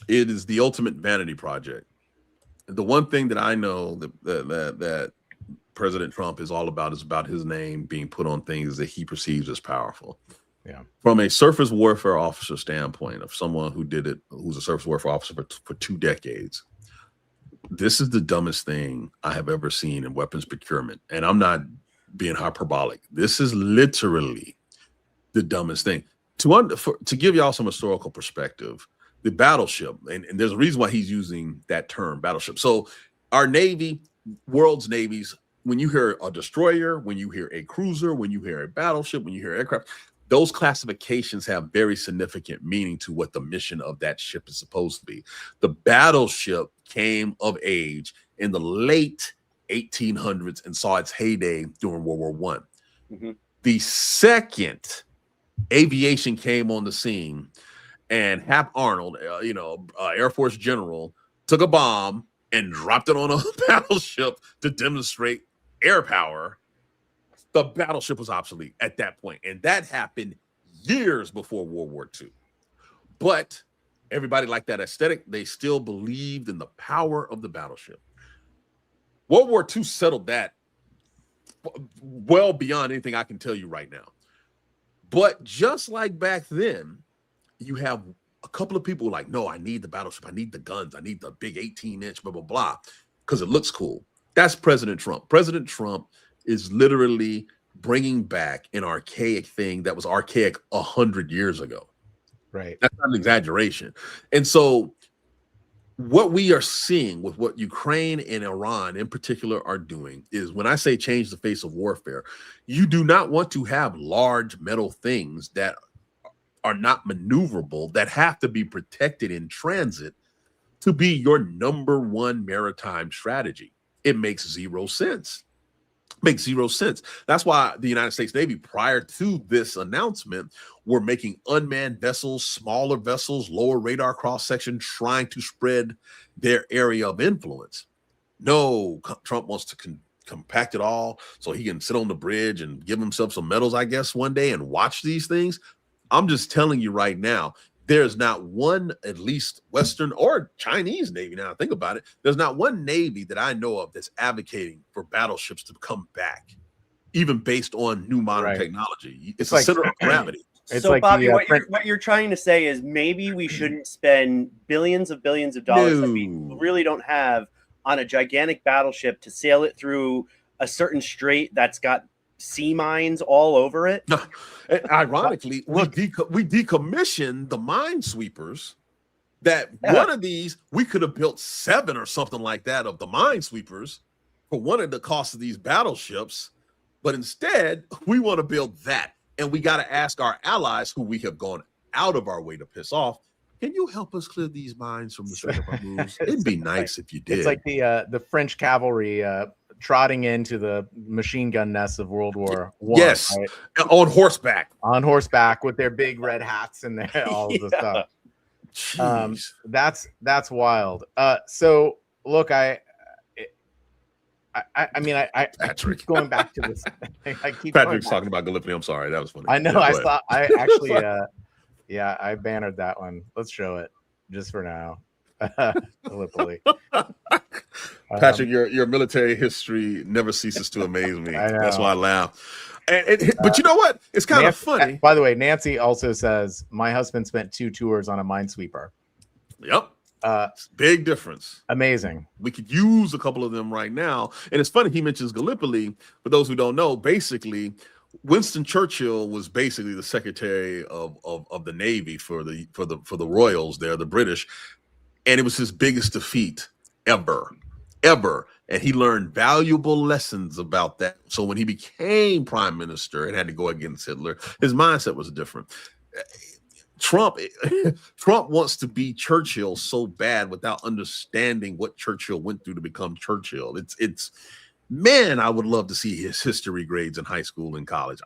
It is the ultimate vanity project. The one thing that I know that President Trump is all about is about his name being put on things that he perceives as powerful. Yeah. From a surface warfare officer standpoint, of someone who did it, who's a surface warfare officer for 2 decades, this is the dumbest thing I have ever seen in weapons procurement. And I'm not being hyperbolic. This is literally the dumbest thing. To give y'all some historical perspective, the battleship, and there's a reason why he's using that term, battleship. So our Navy, world's navies, when you hear a destroyer, when you hear a cruiser, when you hear a battleship, when you hear aircraft, those classifications have very significant meaning to what the mission of that ship is supposed to be. The battleship came of age in the late 1800s and saw its heyday during World War I. Mm-hmm. The second aviation came on the scene, and Hap Arnold, Air Force general, took a bomb and dropped it on a battleship to demonstrate air power. The battleship was obsolete at that point, and that happened years before World War II. But everybody liked that aesthetic. They still believed in the power of the battleship. World War II settled that well beyond anything I can tell you right now. But just like back then, you have a couple of people like, no, I need the battleship. I need the guns. I need the big 18-inch, blah, blah, blah, because it looks cool. That's President Trump. President Trump is literally bringing back an archaic thing that was archaic 100 years ago. Right. That's not an exaggeration. And so what we are seeing with what Ukraine and Iran in particular are doing is, when I say change the face of warfare, you do not want to have large metal things that are not maneuverable, that have to be protected in transit to be your number one maritime strategy. It makes zero sense. Makes zero sense. That's why the United States Navy, prior to this announcement, were making unmanned vessels, smaller vessels, lower radar cross section, trying to spread their area of influence. No, Trump wants to compact it all so he can sit on the bridge and give himself some medals, I guess, one day and watch these things. I'm just telling you right now, there's not one, at least Western or Chinese Navy, now think about it, there's not one Navy that I know of that's advocating for battleships to come back, even based on new modern technology. It's a like, center of gravity. So, like Bobby, what you're trying to say is maybe we shouldn't spend billions of dollars that we really don't have on a gigantic battleship to sail it through a certain strait that's got sea mines all over it. No, ironically, we decommissioned the minesweepers. That one of these, we could have built 7 or something like that of the minesweepers for one of the costs of these battleships, but instead we want to build that, and we got to ask our allies, who we have gone out of our way to piss off, can you help us clear these mines from the Strait of Hormuz? It'd be nice if you did. It's like the French cavalry trotting into the machine gun nests of World War I. Yes, right? On horseback with their big red hats and all of the stuff. That's wild. So look, I mean, I keep going back to this. Patrick's talking about Gallipoli. I'm sorry, that was funny. I know. I actually, yeah, I bannered that one. Let's show it just for now. Gallipoli. Patrick, your military history never ceases to amaze me. That's why I laugh. But you know what? It's kind of funny. By the way, Nancy also says, my husband spent 2 tours on a minesweeper. Yep. Big difference. Amazing. We could use a couple of them right now. And it's funny he mentions Gallipoli. For those who don't know, basically, Winston Churchill was basically the secretary of the Navy for the Royals there, the British. And it was his biggest defeat ever. And he learned valuable lessons about that. So when he became prime minister and had to go against Hitler, his mindset was different. Trump wants to be Churchill so bad without understanding what Churchill went through to become Churchill. Man, I would love to see his history grades in high school and college.